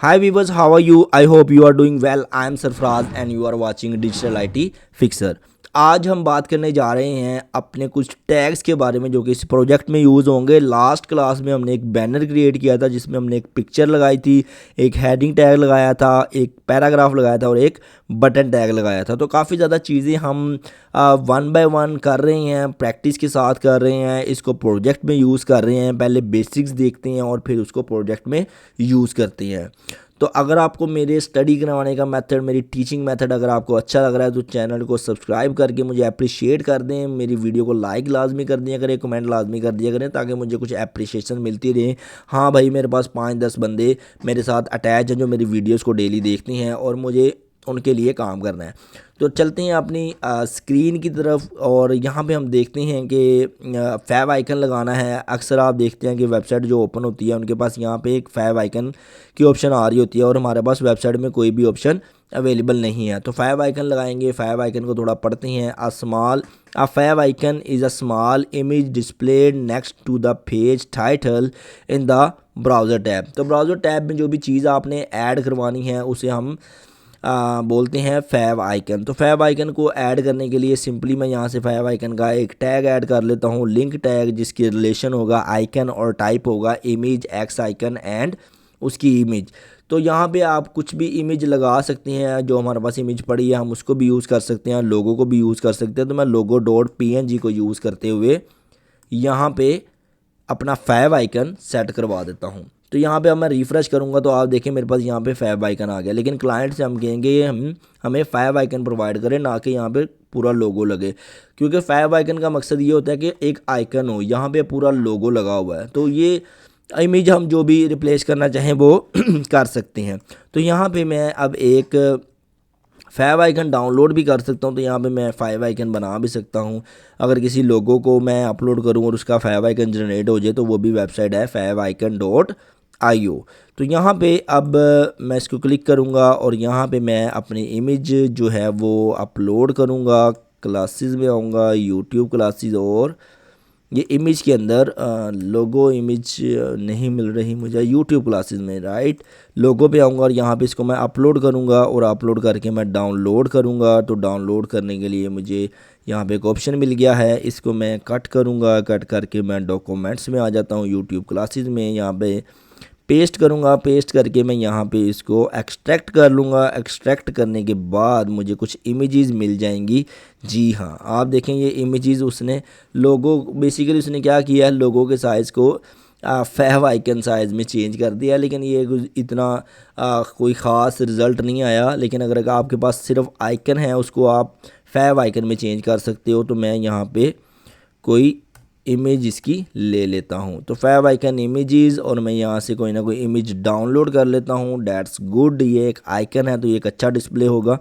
Hi viewers, how are you? I hope you are doing well. I am Sarfraz and you are watching Digital IT Fixer. आज हम बात करने जा रहे हैं अपने कुछ टैग्स के बारे में जो कि इस प्रोजेक्ट में यूज़ होंगे। लास्ट क्लास में हमने एक बैनर क्रिएट किया था जिसमें हमने एक पिक्चर लगाई थी, एक हेडिंग टैग लगाया था, एक पैराग्राफ लगाया था और एक बटन टैग लगाया था। तो काफ़ी ज़्यादा चीज़ें हम वन बाय वन कर रहे हैं, प्रैक्टिस के साथ कर रहे हैं, इसको प्रोजेक्ट में यूज़ कर रहे हैं। पहले बेसिक्स देखते हैं और फिर उसको प्रोजेक्ट में यूज़ करते हैं। तो अगर आपको मेरे स्टडी करवाने का मेथड, मेरी टीचिंग मेथड अगर आपको अच्छा लग रहा है तो चैनल को सब्सक्राइब करके मुझे अप्रिशिएट कर दें, मेरी वीडियो को लाइक लाजमी कर दिया करें, कमेंट लाजमी कर दिया करें ताकि मुझे कुछ अप्रिशिएशन मिलती रहे। हाँ भाई, मेरे पास 5-10 बंदे मेरे साथ अटैच हैं जो मेरी वीडियोस को डेली देखते हैं और मुझे उनके लिए काम करना है। तो चलते हैं अपनी स्क्रीन की तरफ और यहाँ पे हम देखते हैं कि फैब आइकन लगाना है। अक्सर आप देखते हैं कि वेबसाइट जो ओपन होती है उनके पास यहाँ पे एक फैब आइकन की ऑप्शन आ रही होती है और हमारे पास वेबसाइट में कोई भी ऑप्शन अवेलेबल नहीं है। तो फैब आइकन लगाएंगे। फैब आइकन को थोड़ा पढ़ते हैं। A fab icon is a small image displayed next to the page title in the browser tab. तो ब्राउज़र टैब में जो भी चीज़ आपने ऐड करवानी है उसे हम बोलते हैं फैब आइकन। तो फैब आइकन को ऐड करने के लिए सिंपली मैं यहाँ से फैब आइकन का एक टैग ऐड कर लेता हूँ, लिंक टैग, जिसकी रिलेशन होगा आइकन और टाइप होगा इमेज एक्स आइकन एंड उसकी इमेज। तो यहाँ पे आप कुछ भी इमेज लगा सकते हैं। जो हमारे पास इमेज पड़ी है हम उसको भी यूज़ कर सकते हैं, लोगो को भी यूज़ कर सकते हैं। तो मैं लोगो डॉट png को यूज़ करते हुए यहाँ पे अपना फैब आइकन सेट करवा देता हूँ। तो यहाँ पे अब मैं रिफ़्रेश करूँगा तो आप देखें मेरे पास यहाँ पे फैब आइकन आ गया। लेकिन क्लाइंट से हम कहेंगे ये हमें फैब आइकन प्रोवाइड करें, ना कि यहाँ पे पूरा लोगो लगे, क्योंकि फैब आइकन का मकसद ये होता है कि एक आइकन हो, यहाँ पे पूरा लोगो लगा हुआ है। तो ये इमेज हम जो भी रिप्लेस करना चाहें वो कर सकते हैं। तो यहाँ पे मैं अब एक फैब आइकन डाउनलोड भी कर सकता हूँ। तो यहाँ पे मैं फैब आइकन बना भी सकता हूँ। अगर किसी लोगो को मैं अपलोड करूँ और उसका फैब आइकन जनरेट हो जाए तो वो भी वेबसाइट है fabiicon.io। तो यहाँ पे अब मैं इसको क्लिक करूँगा और यहाँ पे मैं अपनी इमेज जो है वो अपलोड करूँगा। क्लासेस में आऊँगा, यूट्यूब क्लासेस, और ये इमेज के अंदर लोगो इमेज नहीं मिल रही मुझे यूट्यूब क्लासेस में, राइट। लोगो पे आऊँगा और यहाँ पे इसको मैं अपलोड करूँगा और अपलोड करके मैं डाउनलोड करूँगा। तो डाउनलोड करने के लिए मुझे यहाँ पे एक ऑप्शन मिल गया है, इसको मैं कट करूँगा। कट करके मैं डॉक्यूमेंट्स में आ जाता हूँ, यूट्यूब क्लासेस में यहाँ पे पेस्ट करूँगा। पेस्ट करके मैं यहाँ पे इसको एक्सट्रैक्ट कर लूँगा। एक्सट्रैक्ट करने के बाद मुझे कुछ इमेजेस मिल जाएंगी। जी हाँ, आप देखें ये इमेजेस उसने लोगो, बेसिकली उसने क्या किया है, लोगो के साइज़ को फैब आइकन साइज़ में चेंज कर दिया। लेकिन ये इतना कोई ख़ास रिज़ल्ट नहीं आया। लेकिन अगर आपके पास सिर्फ आइकन है उसको आप फैब आइकन में चेंज कर सकते हो। तो मैं यहाँ पे कोई इमेज इसकी ले लेता हूँ। तो फैब आइकन इमेजेस, और मैं यहाँ से कोई ना कोई इमेज डाउनलोड कर लेता हूँ। डैट्स गुड, ये एक आइकन है तो ये एक अच्छा डिस्प्ले होगा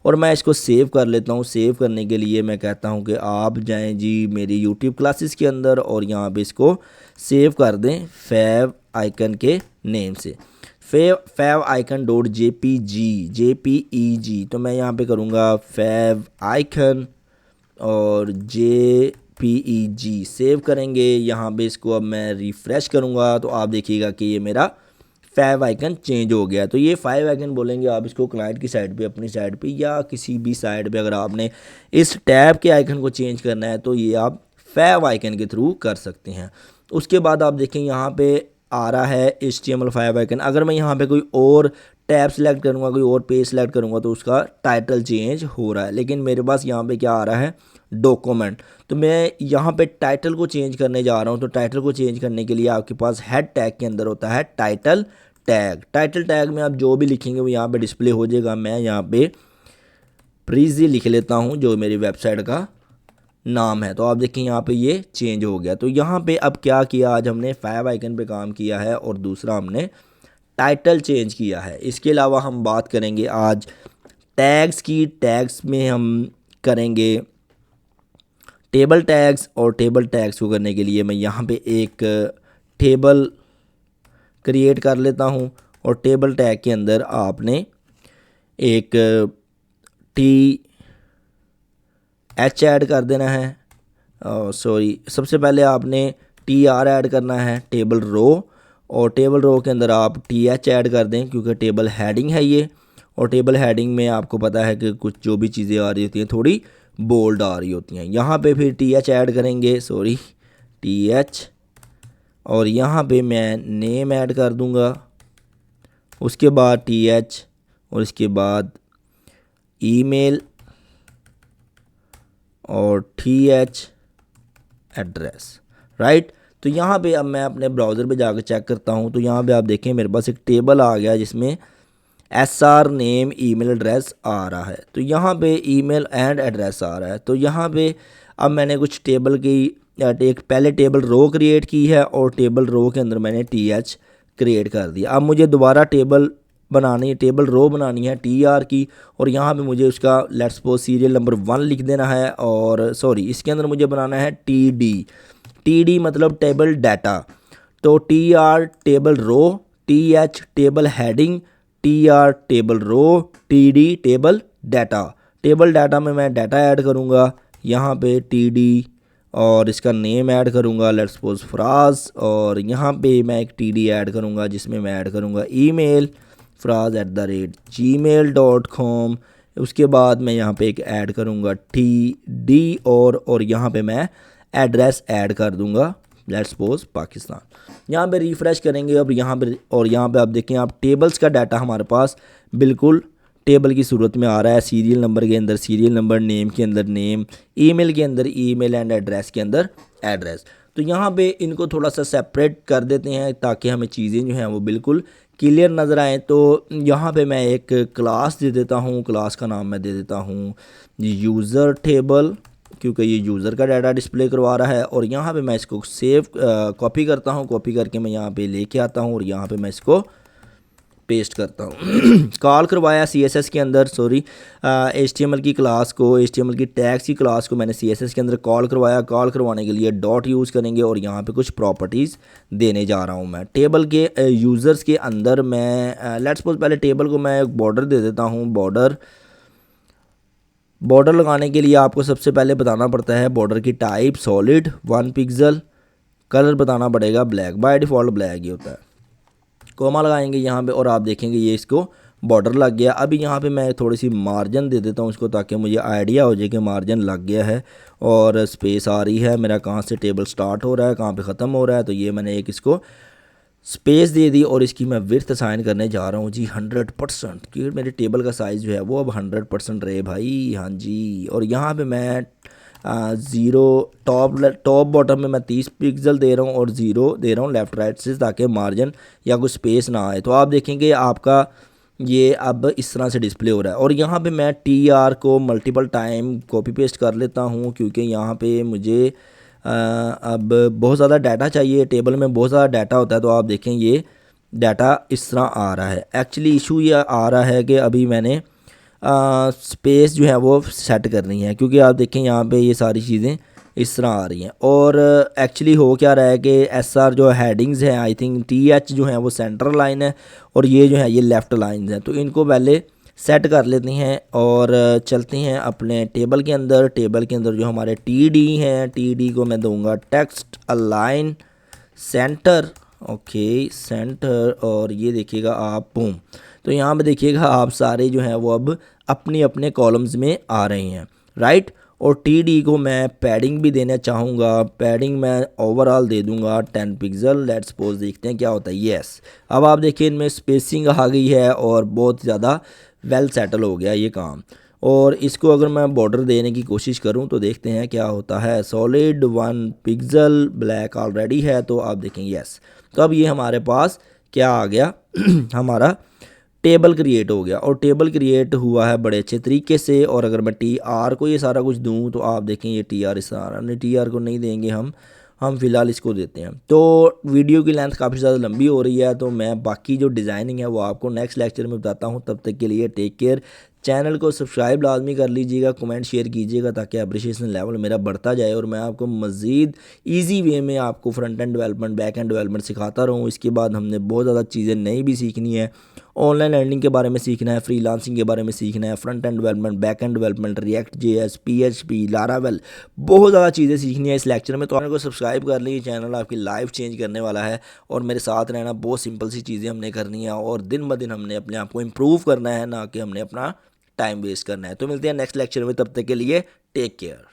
और मैं इसको सेव कर लेता हूँ। सेव करने के लिए मैं कहता हूँ कि आप जाएं जी मेरी यूट्यूब क्लासेस के अंदर और यहाँ पे इसको सेव कर दें फैब आइकन के नेम से, फैब आइकन डॉट JPEG। तो मैं यहाँ पे करूँगा फैब आइकन और JPEG सेव करेंगे। यहाँ पे इसको अब मैं रिफ़्रेश करूँगा तो आप देखिएगा कि ये मेरा फैब आइकन चेंज हो गया। तो ये फैब आइकन बोलेंगे आप इसको क्लाइंट की साइड पे, अपनी साइड पे या किसी भी साइड पे अगर आपने इस टैब के आइकन को चेंज करना है तो ये आप फैब आइकन के थ्रू कर सकते हैं। उसके बाद आप देखें यहाँ पे आ रहा है HTML फैब आइकन। अगर मैं यहाँ पे कोई और टैब सेलेक्ट करूँगा, कोई और पेज सेलेक्ट करूँगा तो उसका टाइटल चेंज हो रहा है। लेकिन मेरे पास यहाँ पे क्या आ रहा है, डॉक्यूमेंट। तो मैं यहाँ पे टाइटल को चेंज करने जा रहा हूँ। तो टाइटल को चेंज करने के लिए आपके पास हेड टैग के अंदर होता है टाइटल टैग। टाइटल टैग में आप जो भी लिखेंगे वो यहाँ पे डिस्प्ले हो जाएगा। मैं यहाँ पे प्रीजी लिख लेता हूँ जो मेरी वेबसाइट का नाम है। तो आप देखें यहाँ पे ये चेंज हो गया। तो यहाँ पे अब क्या किया, आज हमने फैब आइकन पे काम किया है और दूसरा हमने टाइटल चेंज किया है। इसके अलावा हम बात करेंगे आज टैग्स की। टैग्स में हम करेंगे टेबल टैग्स, और टेबल टैग्स को करने के लिए मैं यहाँ पे एक टेबल क्रिएट कर लेता हूँ और टेबल टैग के अंदर आपने एक TH ऐड कर देना है। सॉरी, सबसे पहले आपने TR ऐड करना है, टेबल रो, और टेबल रो के अंदर आप TH ऐड कर दें क्योंकि टेबल हेडिंग है ये। और टेबल हेडिंग में आपको पता है कि कुछ जो भी चीज़ें आ रही होती हैं थोड़ी बोल्ड आ रही होती हैं। यहाँ पे फिर TH ऐड करेंगे, सॉरी TH, और यहाँ पे मैं नेम ऐड कर दूँगा, उसके बाद TH, और इसके बाद ईमेल और TH एड्रेस, राइट। तो यहाँ पे अब मैं अपने ब्राउज़र पे जाकर चेक करता हूँ। तो यहाँ पे आप देखें मेरे पास एक टेबल आ गया जिसमें SR नेम ईमेल एड्रेस आ रहा है। तो यहाँ पे ईमेल एंड एड्रेस आ रहा है। तो यहाँ पे अब मैंने कुछ टेबल की एक पहले टेबल रो क्रिएट की है और टेबल रो के अंदर मैंने TH क्रिएट कर दिया। अब मुझे दोबारा टेबल बनानी है, टेबल रो बनानी है TR की, और यहाँ पे मुझे उसका लेट्स सपोज सीरियल नंबर 1 लिख देना है। और सॉरी इसके अंदर मुझे बनाना है TD मतलब टेबल डाटा। तो TR table row, TH table heading, TR table row, TD table data. Table data में मैं डाटा ऐड करूँगा, यहाँ पे TD, और इसका नेम ऐड करूँगा लेट्स सपोज फराज, और यहाँ पे मैं एक TD ऐड करूँगा जिसमें मैं ऐड करूँगा ईमेल fraz@gmail.com। उसके बाद मैं यहाँ पे एक ऐड करूँगा TD, और यहाँ पे मैं एड्रेस ऐड कर दूँगा लेट्स सपोज पाकिस्तान। यहाँ पे रिफ़्रेश करेंगे अब यहाँ पे, और यहाँ पे आप देखें आप टेबल्स का डाटा हमारे पास बिल्कुल टेबल की सूरत में आ रहा है। सीरियल नंबर के अंदर सीरियल नंबर, नेम के अंदर नेम, ईमेल के अंदर ईमेल एंड एड्रेस के अंदर एड्रेस। तो यहाँ पे इनको थोड़ा सा सेपरेट कर देते हैं ताकि हमें चीज़ें जो हैं वो बिल्कुल क्लियर नज़र आए। तो यहाँ पे मैं एक क्लास दे देता हूँ, क्लास का नाम मैं दे देता हूँ यूज़र टेबल, क्योंकि ये यूज़र का डाटा डिस्प्ले करवा रहा है। और यहाँ पे मैं इसको सेव कॉपी करता हूँ, कॉपी करके मैं यहाँ पे लेके आता हूँ और यहाँ पे मैं इसको पेस्ट करता हूँ। कॉल करवाया CSS के अंदर, सॉरी HTML की क्लास को, HTML की टैग्स की क्लास को मैंने CSS के अंदर कॉल करवाया। कॉल करवाने के लिए डॉट यूज़ करेंगे और यहाँ पे कुछ प्रॉपर्टीज़ देने जा रहा हूँ मैं। टेबल के यूज़र्स के अंदर मैं लेट्स सपोज पहले टेबल को मैं एक बॉर्डर दे देता हूँ। बॉर्डर लगाने के लिए आपको सबसे पहले बताना पड़ता है बॉर्डर की टाइप सॉलिड 1 पिक्सल, कलर बताना पड़ेगा ब्लैक, बाय डिफ़ॉल्ट ब्लैक ही होता है। कोमा लगाएंगे यहाँ पे और आप देखेंगे ये इसको बॉर्डर लग गया। अभी यहाँ पे मैं थोड़ी सी मार्जिन दे देता हूँ इसको ताकि मुझे आइडिया हो जाए कि मार्जिन लग गया है और स्पेस आ रही है मेरा, कहाँ से टेबल स्टार्ट हो रहा है कहाँ पे ख़त्म हो रहा है। तो ये मैंने एक इसको स्पेस दे दी और इसकी मैं विड्थ असाइन करने जा रहा हूँ जी 100%, क्योंकि मेरे टेबल का साइज़ जो है वो अब 100% रहे भाई। हाँ जी, और यहाँ पे मैं ज़ीरो टॉप बॉटम में मैं 30 पिक्सल दे रहा हूँ और ज़ीरो दे रहा हूँ लेफ़्ट राइट से ताकि मार्जिन या कुछ स्पेस ना आए। तो आप देखेंगे आपका ये अब इस तरह से डिस्प्ले हो रहा है। और यहाँ पे मैं TR को मल्टीपल टाइम कॉपी पेस्ट कर लेता हूँ क्योंकि यहाँ पे मुझे अब बहुत ज़्यादा डाटा चाहिए, टेबल में बहुत ज़्यादा डाटा होता है। तो आप देखें ये डाटा इस तरह आ रहा है। एक्चुअली इशू ये आ रहा है कि अभी मैंने स्पेस जो है वो सेट करनी है क्योंकि आप देखें यहाँ पे ये सारी चीज़ें इस तरह आ रही हैं। और एक्चुअली हो क्या रहा है कि SR जो हेडिंग्स हैं आई थिंक TH जो है वो सेंटर लाइन है और ये जो है ये लेफ़्ट लाइन है। तो इनको पहले सेट कर लेते हैं और चलते हैं अपने टेबल के अंदर। टेबल के अंदर जो हमारे TD हैं, TD को मैं दूंगा text align centre, okay centre. और ये देखिएगा आप बूम, तो यहाँ पे देखिएगा आप सारे जो हैं वो अब अपने अपने कॉलम्स में आ रहे हैं, राइट। और TD को मैं पैडिंग भी देना चाहूँगा, पैडिंग मैं ओवरऑल दे दूँगा 10 पिक्सल। लेट्स सपोज देखते हैं क्या होता है। यस, अब आप देखिए इनमें स्पेसिंग आ गई है और बहुत ज़्यादा वेल सेटल हो गया ये काम। और इसको अगर मैं बॉर्डर देने की कोशिश करूं तो देखते हैं क्या होता है। सॉलिड 1 पिक्सल, ब्लैक ऑलरेडी है तो आप देखेंगे यस। तो अब ये हमारे पास क्या आ गया हमारा टेबल क्रिएट हो गया और टेबल क्रिएट हुआ है बड़े अच्छे तरीके से। और अगर मैं TR को ये सारा कुछ दूं तो आप देखें ये TR इस सारा नहीं, TR को नहीं देंगे हम फ़िलहाल इसको देते हैं। तो वीडियो की लेंथ काफ़ी ज़्यादा लंबी हो रही है तो मैं बाकी जो डिज़ाइनिंग है वो आपको नेक्स्ट लेक्चर में बताता हूँ। तब तक के लिए टेक केयर, चैनल को सब्सक्राइब लाजमी कर लीजिएगा, कमेंट शेयर कीजिएगा ताकि अप्रिशिएशन लेवल मेरा बढ़ता जाए और मैं आपको मज़ीद ईजी वे में आपको front end development back and development सिखाता रहूँ। इसके बाद हमने बहुत ज़्यादा चीज़ें नई भी सीखनी है, ऑनलाइन लर्निंग के बारे में सीखना है, फ्रीलांसिंग के बारे में सीखना है, front end development, back and development, react JS, PHP, Laravel, बहुत ज़्यादा चीज़ें सीखनी है इस लेक्चर में। तो चैनल को सब्सक्राइब कर लीजिए, चैनल आपकी लाइफ चेंज करने वाला है और मेरे साथ रहना। बहुत सिंपल सी चीज़ें हमने करनी है और दिन ब दिन हमने अपने आप को इम्प्रूव करना है, ना कि हमने अपना टाइम वेस्ट करना है। तो मिलते हैं नेक्स्ट लेक्चर में, तब तक के लिए टेक केयर।